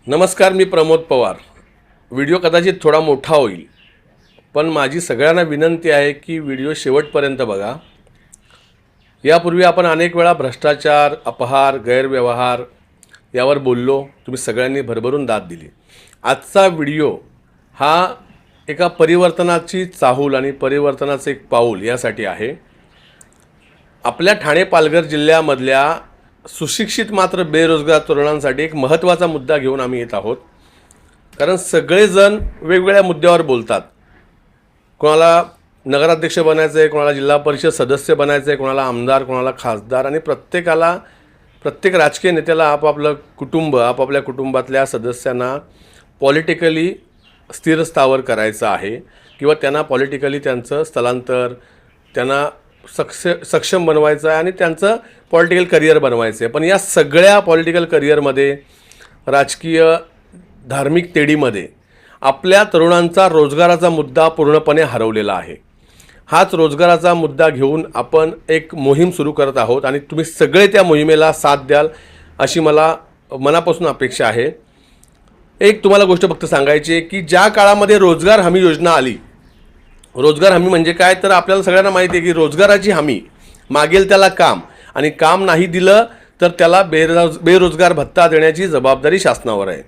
नमस्कार, मी प्रमोद पवार. व्हिडिओ कदाचित थोडा मोठा होईल, पण माझी सगळ्यांना विनंती आहे की व्हिडिओ शेवटपर्यंत बघा. यापूर्वी आपण अनेक वेळा भ्रष्टाचार, अपहार, गैरव्यवहार यावर बोललो. तुम्ही सगळ्यांनी भरभरून दाद दिली. आजचा व्हिडिओ हा एका परिवर्तनाची चाहूल आणि परिवर्तनाचं एक पाऊल यासाठी आहे. आपल्या ठाणे पालघर जिल्ह्यामधल्या सुशिक्षित मात्र बेरोजगार तरुणांसाठी एक महत्त्वाचा मुद्दा घेऊन आम्ही येत आहोत. कारण सगळेजण वेगवेगळ्या मुद्द्यावर बोलतात. कोणाला नगराध्यक्ष बनायचं आहे, कोणाला जिल्हा परिषद सदस्य बनायचं आहे, कोणाला आमदार, कोणाला खासदार, आणि प्रत्येक राजकीय नेत्याला आपापलं कुटुंब, आपापल्या कुटुंबातल्या सदस्यांना पॉलिटिकली स्थिर स्थावर करायचं आहे किंवा त्यांना पॉलिटिकली त्यांचं स्थलांतर, त्यांना सक्षम बनवायचं आहे आणि त्यांचं पॉलिटिकल करिअर बनवायचं आहे. पण या सगळ्या पॉलिटिकल करिअरमध्ये, राजकीय धार्मिक तेढीमध्ये आपल्या तरुणांचा रोजगाराचा मुद्दा पूर्णपणे हरवलेला आहे. हाच रोजगाराचा मुद्दा घेऊन आपण एक मोहीम सुरू करत आहोत आणि तुम्ही सगळे त्या मोहिमेला साथ द्याल अशी मला मनापासून अपेक्षा आहे. एक तुम्हाला गोष्ट फक्त सांगायची आहे की ज्या काळामध्ये रोजगार हमी योजना आली, रोजगार हमी म्हणजे काय, तर आपल्याला सगळ्यांना माहिती आहे की रोजगाराची हमी, मागेल त्याला काम, आणि काम नाही दिलं तर त्याला बेरोजगार भत्ता देण्याची जबाबदारी शासनावर आहे.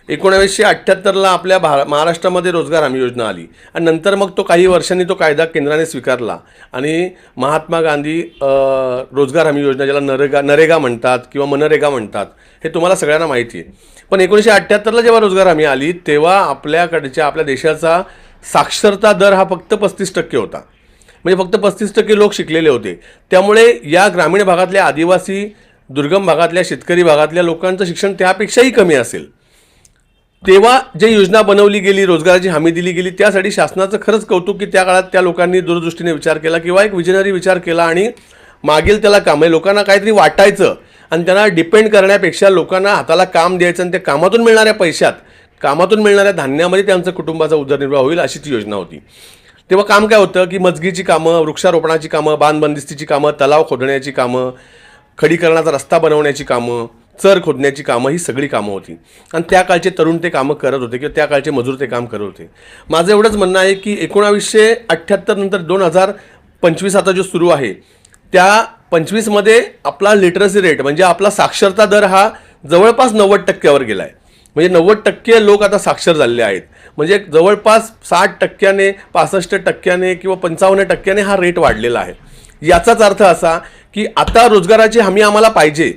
1978ला आपल्या महाराष्ट्रामध्ये रोजगार हमी योजना आली आणि नंतर मग तो काही वर्षांनी तो कायदा केंद्राने स्वीकारला आणि महात्मा गांधी रोजगार हमी योजना, ज्याला नरेगा म्हणतात किंवा मनरेगा म्हणतात, हे तुम्हाला सगळ्यांना माहिती आहे. पण 1978ला जेव्हा रोजगार हमी आली तेव्हा आपल्या देशाचा साक्षरता दर हा फक्त 35% होता. म्हणजे फक्त 35% लोक शिकलेले होते. त्यामुळे या ग्रामीण भागातल्या आदिवासी, दुर्गम भागातल्या, शेतकरी भागातल्या लोकांचं शिक्षण त्यापेक्षाही कमी असेल. तेव्हा जे योजना बनवली गेली, रोजगाराची हमी दिली गेली, त्यासाठी शासनाचं खरंच कौतुक की त्या काळात त्या लोकांनी दूरदृष्टीने विचार केला किंवा एक विजनरी विचार केला आणि मागेल त्याला काम, म्हणजे लोकांना काहीतरी वाटायचं आणि त्यांना डिपेंड करण्यापेक्षा लोकांना हाताला काम द्यायचं आणि त्या कामातून मिळणाऱ्या पैशात, कामातून मिळणाऱ्या धान्यामध्ये त्यांचं कुटुंबाचा उदरनिर्वाह होईल अशी ती योजना होती. तेव्हा काम काय होतं की मजगीची कामं, वृक्षारोपणाची कामं, बांधबंदिस्तीची कामं, तलाव खोदण्याची कामं, खडीकरणाचा रस्ता बनवण्याची कामं, चर खोदण्याची कामं, ही सगळी कामं होती आणि त्या काळचे तरुण ते कामं करत होते किंवा त्या काळचे मजूर ते काम करत होते. माझं एवढंच म्हणणं आहे की 1978 नंतर 2025 आता जो सुरू आहे त्या 25मध्ये आपला लिटरसी रेट म्हणजे आपला साक्षरता दर हा जवळपास 90%वर गेला आहे. म्हणजे 90% लोक आता साक्षर झालेले आहेत. म्हणजे जवळपास 60%, 65% किंवा 55% हा रेट वाढलेला आहे. याचाच अर्थ असा की आता रोजगाराची हमी आम्हाला पाहिजे,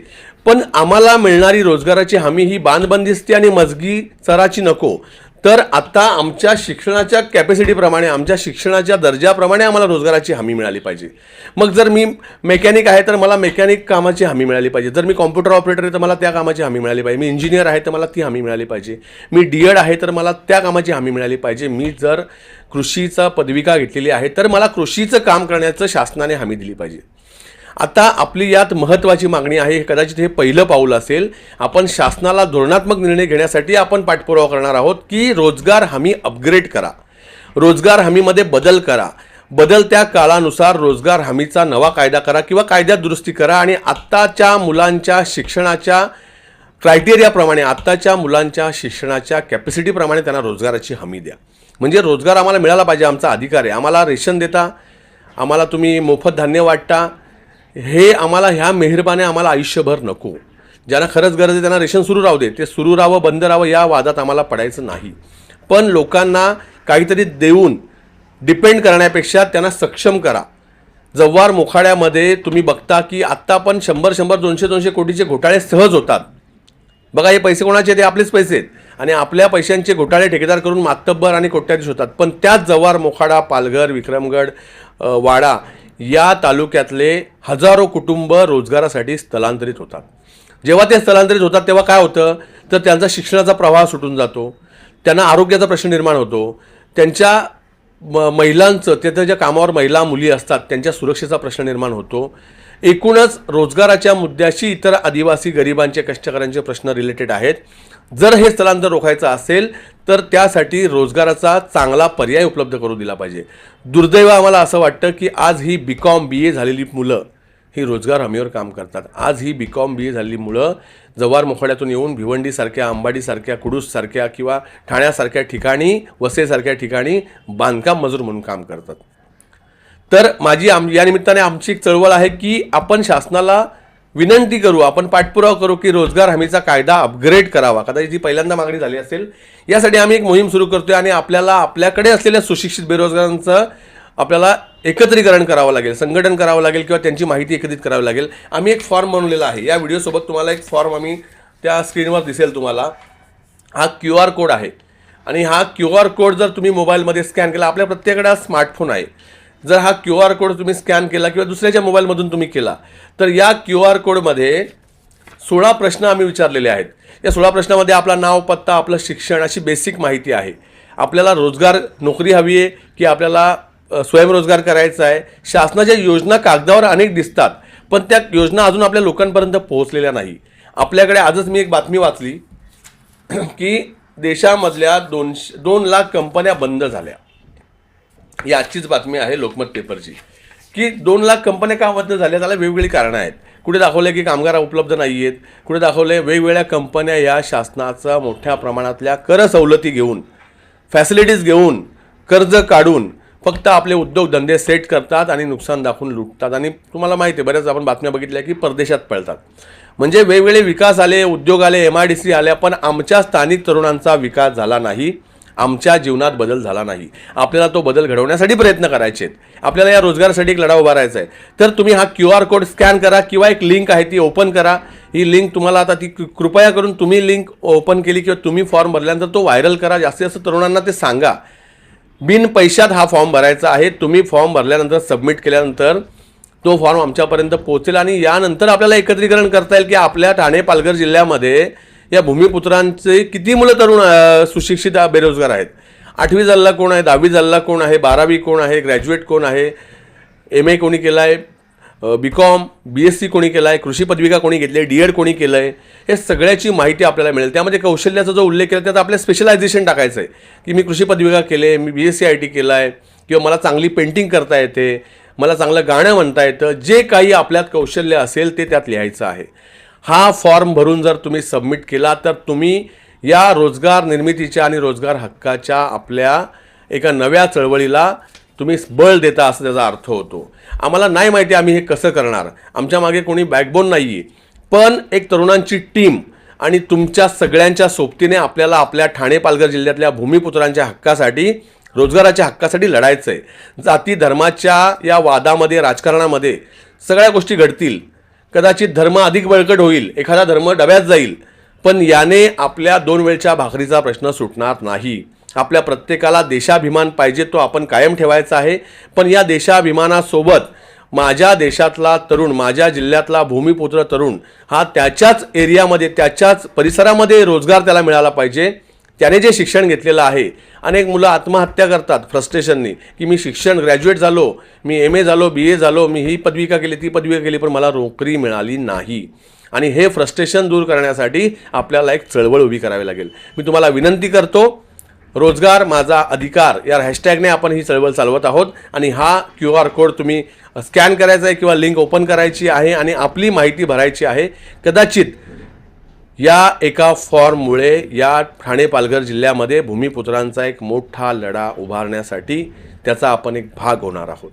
पण आम्हाला मिळणारी रोजगाराची हमी ही बांधबंदिस्ती आणि मजगी चराची नको, तर आता आमच्या शिक्षणाच्या कॅपॅसिटीप्रमाणे, आमच्या शिक्षणाच्या दर्जाप्रमाणे आम्हाला रोजगाराची हमी मिळाली पाहिजे. मग जर मी मेकॅनिक आहे तर मला मेकॅनिक कामाची हमी मिळाली पाहिजे. जर मी कॉम्प्युटर ऑपरेटर आहे तर मला त्या कामाची हमी मिळाली पाहिजे. मी इंजिनियर आहे तर मला ती हमी मिळाली पाहिजे. मी DED आहे तर मला त्या कामाची हमी मिळाली पाहिजे. मी जर कृषीचा पदविका घेतलेली आहे तर मला कृषीचं काम करण्याचं शासनाने हमी दिली पाहिजे. आता आपली यात महत्त्वाची मागणी आहे, कदाचित हे पहिलं पाऊल असेल. आपण शासनाला धोरणात्मक निर्णय घेण्यासाठी आपण पाठपुरावा करणार आहोत की रोजगार हमी अपग्रेड करा, रोजगार हमीमध्ये बदल करा, बदलत्या काळानुसार रोजगार हमीचा नवा कायदा करा किंवा कायद्यात दुरुस्ती करा आणि आत्ताच्या मुलांच्या शिक्षणाच्या क्रायटेरियाप्रमाणे, आत्ताच्या मुलांच्या शिक्षणाच्या कॅपॅसिटीप्रमाणे त्यांना रोजगाराची हमी द्या. म्हणजे रोजगार आम्हाला मिळाला पाहिजे, आमचा अधिकार आहे. आम्हाला रेशन देता, आम्हाला तुम्ही मोफत धान्य वाटता, हे आम्हाला ह्या मेहरबाने आम्हाला आयुष्यभर नको. ज्यांना खरंच गरज आहे त्यांना रेशन सुरू राहू दे, ते सुरू राहावं, बंद राहावं, या वादात आम्हाला पडायचं नाही. पण लोकांना काहीतरी देऊन डिपेंड करण्यापेक्षा त्यांना सक्षम करा. जव्हार मोखाड्यामध्ये तुम्ही बघता की आत्ता पण 100, 200 कोटीचे घोटाळे सहज होतात. बघा, हे पैसे कोणाचे, ते आपलेच पैसे आहेत आणि आपल्या पैशांचे घोटाळे ठेकेदार करून मातब्बर आणि कोट्याधीश होतात. पण त्याच जव्हार, मोखाडा, पालघर, विक्रमगड, वाडा या तालुक्यातले हजारो कुटुंब रोजगारासाठी स्थलांतरित होतात. जेव्हा ते स्थलांतरित होतात तेव्हा काय होतं, तर त्यांचा शिक्षणाचा प्रवाह सुटून जातो, त्यांना आरोग्याचा प्रश्न निर्माण होतो, त्यांच्या महिलांचं, तिथं ज्या कामावर महिला मुली असतात त्यांच्या सुरक्षेचा प्रश्न निर्माण होतो. एकूणच रोजगाराच्या मुद्द्याशी इतर आदिवासी, गरिबांचे, कष्टकऱ्यांचे प्रश्न रिलेटेड आहेत. जर हे स्थलांतर रोखायचं असेल तर त्यासाठी रोजगाराचा चांगला पर्याय उपलब्ध करून दिला पाहिजे. दुर्दैव आम्हाला असं वाटतं की आज ही BCom BA झालेली मुलं ही रोजगार हमीवर काम करतात. आज ही BCom BA झालेली मुलं जव्हार मोखाड्यातून येऊन भिवंडीसारख्या, अंबाडीसारख्या, कुडूससारख्या किंवा ठाण्यासारख्या ठिकाणी, वसईसारख्या ठिकाणी बांधकाम मजूर म्हणून काम करतात. तर या निमित्ताने आमची एक चळवळ आहे की आपण शासनाला विनंती करू, आपण पाठपुरावा करू की रोजगार हमीचा कायदा अपग्रेड करावा. कदाचित जी पहिल्यांदा मागणी झाली असेल. यासाठी आम्ही एक मोहीम सुरू करतोय आणि आपल्याकडे असलेल्या सुशिक्षित बेरोजगारांचं आपल्याला एकत्रीकरण करावं लागेल, संघटन करावं लागेल किंवा त्यांची माहिती एकत्रित करावी लागेल. आम्ही एक फॉर्म बनवलेला आहे. या व्हिडिओसोबत तुम्हाला एक फॉर्म आम्ही त्या स्क्रीनवर दिसेल तुम्हाला. हा QR कोड आहे आणि हा QR कोड जर तुम्ही मोबाईलमध्ये स्कॅन केला, आपल्या प्रत्येकाकडे स्मार्टफोन आहे, जर हा QR कोड तुम्ही स्कॅन केला किंवा दुसऱ्याच्या मोबाईलमधून तुम्ही केला तर या QR कोडमध्ये 16 प्रश्न आम्ही विचारलेले आहेत. या 16 प्रश्नामध्ये आपला नाव, पत्ता, आपलं शिक्षण अशी बेसिक माहिती आहे. आपल्याला रोजगार नोकरी हवी आहे की आपल्याला स्वयंरोजगार करायचा आहे. शासनाच्या योजना कागदावर अनेक दिसतात पण त्या योजना अजून आपल्या लोकांपर्यंत पोहोचलेल्या नाही. आपल्याकडे आजच मी एक बातमी वाचली की देशामधल्या 2 लाख कंपन्या बंद झाल्या. याचीच बातमी आहे लोकमत पेपरची की 2 लाख कंपन्या का बंद झाल्या. त्याला वेगवेगळी कारणं आहेत. कुठे दाखवले की कामगार उपलब्ध नाही आहेत, कुठे दाखवले वेगवेगळ्या कंपन्या या शासनाचा मोठ्या प्रमाणातल्या कर सवलती घेऊन, फॅसिलिटीज घेऊन, कर्ज काढून फक्त आपले उद्योगधंदे सेट करतात आणि नुकसान दाखवून लुटतात. आणि तुम्हाला माहिती आहे, बऱ्याच आपण बातम्या बघितल्या की परदेशात पळतात. म्हणजे वेगवेगळे विकास आले, उद्योग आले, MIDC आल्या, पण आमच्या स्थानिक तरुणांचा विकास झाला नाही, आमच्या जीवनात बदल झाला नाही. आपल्याला तो बदल घडवण्यासाठी प्रयत्न करायचे आहेत. आपल्याला या रोजगारासाठी एक लढा उभारायचा आहे. तर तुम्ही हा QR कोड स्कॅन करा किंवा एक लिंक आहे ती ओपन करा. ही लिंक तुम्हाला आता ती कृपया करून तुम्ही लिंक ओपन केली किंवा तुम्ही फॉर्म भरल्यानंतर तो व्हायरल करा. जास्तीत जास्त तरुणांना ते सांगा. बिन पैशात हा फॉर्म भरायचा आहे. तुम्ही फॉर्म भरल्यानंतर, सबमिट केल्यानंतर तो फॉर्म आमच्यापर्यंत पोहोचेल आणि यानंतर आपल्याला एकत्रीकरण करता येईल की आपल्या ठाणे, पालघर जिल्ह्यामध्ये या भूमिपुत्रांचे किती मुलं तरुण सुशिक्षित बेरोजगार आहेत. 8वी झालेला कोण आहे, 10वी झालेला कोण आहे, 12वी कोण आहे, ग्रॅज्युएट कोण आहे, MA कोणी केलं आहे, BCom, BSc कोणी केला आहे, कृषी पदविका कोणी घेतली आहे, DED कोणी केलं आहे, हे सगळ्याची माहिती आपल्याला मिळेल. त्यामध्ये कौशल्याचा जो उल्लेख केला त्यात आपल्या स्पेशलायझेशन टाकायचं आहे की मी कृषी पदविका केले, मी BSc IT केलं आहे किंवा मला चांगली पेंटिंग करता येते, मला चांगलं गाणं म्हणता येतं. जे काही आपल्यात कौशल्य असेल ते त्यात लिहायचं आहे. हा फॉर्म भरून जर तुम्ही सबमिट केला तर तुम्ही या रोजगार निर्मितीच्या आणि रोजगार हक्काच्या आपल्या एका नव्या चळवळीला तुम्ही बळ देता असं त्याचा अर्थ होतो. आम्हाला नाही माहिती आम्ही हे कसं करणार, आमच्या मागे कोणी बॅकबोन नाही आहे, पण एक तरुणांची टीम आणि तुमच्या सगळ्यांच्या सोबतीने आपल्याला आपल्या ठाणे, पालघर जिल्ह्यातल्या भूमिपुत्रांच्या हक्कासाठी, रोजगाराच्या हक्कासाठी लढायचं आहे. जाती धर्माच्या या वादामध्ये, राजकारणामध्ये सगळ्या गोष्टी घडतील. कदाचित धर्म अधिक बळकट होईल, एखादा धर्म डब्यात जाईल, पण याने आपल्या 2 वेळच्या भाकरीचा प्रश्न सुटणार नाही. आपल्या प्रत्येकाला देशाभिमान पाहिजे, तो आपण कायम ठेवायचा आहे. पण या देशाभिमानासोबत माझ्या देशातला तरुण, माझ्या जिल्ह्यातला भूमिपुत्र तरुण हा त्याच्याच एरियामध्ये, त्याच्याच परिसरामध्ये रोजगार त्याला मिळाला पाहिजे. त्याने जे शिक्षण घेतलेलं आहे, अनेक मुलं आत्महत्या करतात फ्रस्ट्रेशननी की मी शिक्षण ग्रॅज्युएट झालो, मी MA झालो, BA झालो, मी ही पदविका केली, ती पदविका केली, पण मला नोकरी मिळाली नाही. आणि हे फ्रस्ट्रेशन दूर करण्यासाठी आपल्याला एक चळवळ उभी करावी लागेल. मी तुम्हाला विनंती करतो, रोजगार माझा अधिकार या हॅशटॅगने आपण ही चळवळ चालवत आहोत आणि हा QR कोड तुम्ही स्कॅन करायचा आहे किंवा लिंक ओपन करायची आहे आणि आपली माहिती भरायची आहे. कदाचित या एका फॉर्ममुळे या ठाणे, पालघर जिल्ह्यामध्ये भूमिपुत्रांचा एक मोठा लढा उभारण्यासाठी त्याचा आपण एक भाग होणार आहोत.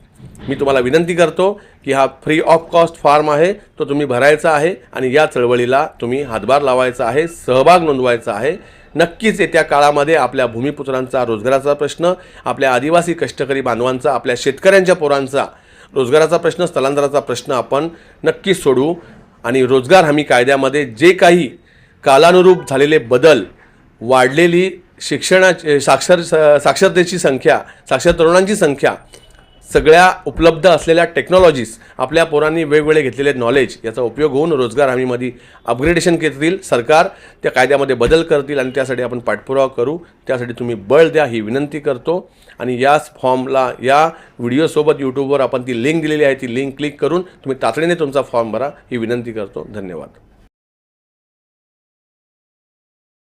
मी तुम्हाला विनंती करतो की हा फ्री ऑफ कॉस्ट फॉर्म आहे, तो तुम्ही भरायचा आहे आणि या चळवळीला तुम्ही हातभार लावायचा आहे, सहभाग नोंदवायचा आहे. नक्कीच येत्या काळामध्ये आपल्या भूमिपुत्रांचा रोजगाराचा प्रश्न, आपल्या आदिवासी कष्टकरी बांधवांचा, आपल्या शेतकऱ्यांच्या पोरांचा रोजगाराचा प्रश्न, स्थलांतराचा प्रश्न आपण नक्कीच सोडवू. आणि रोजगार हमी कायद्यामध्ये जे काही कालानुरूप झालेले बदल, वाढलेली साक्षरतेची संख्या, साक्षर तरुणांची संख्या, सगळ्या उपलब्ध असलेल्या टेक्नॉलॉजीज, आपल्या पोरांनी वेगवेगळे घेतलेले नॉलेज याचा उपयोग होऊन रोजगार हमीमध्ये अपग्रेडेशन करतील, सरकार त्या कायद्यामध्ये बदल करतील आणि त्यासाठी आपण पाठपुरावा करू. त्यासाठी तुम्ही बळ द्या ही विनंती करतो. आणि या फॉर्मला, या व्हिडिओसोबत यूट्यूबवर आपण ती लिंक दिलेली आहे, ती लिंक क्लिक करून तुम्ही तातडीने तुमचा फॉर्म भरा ही विनंती करतो. धन्यवाद.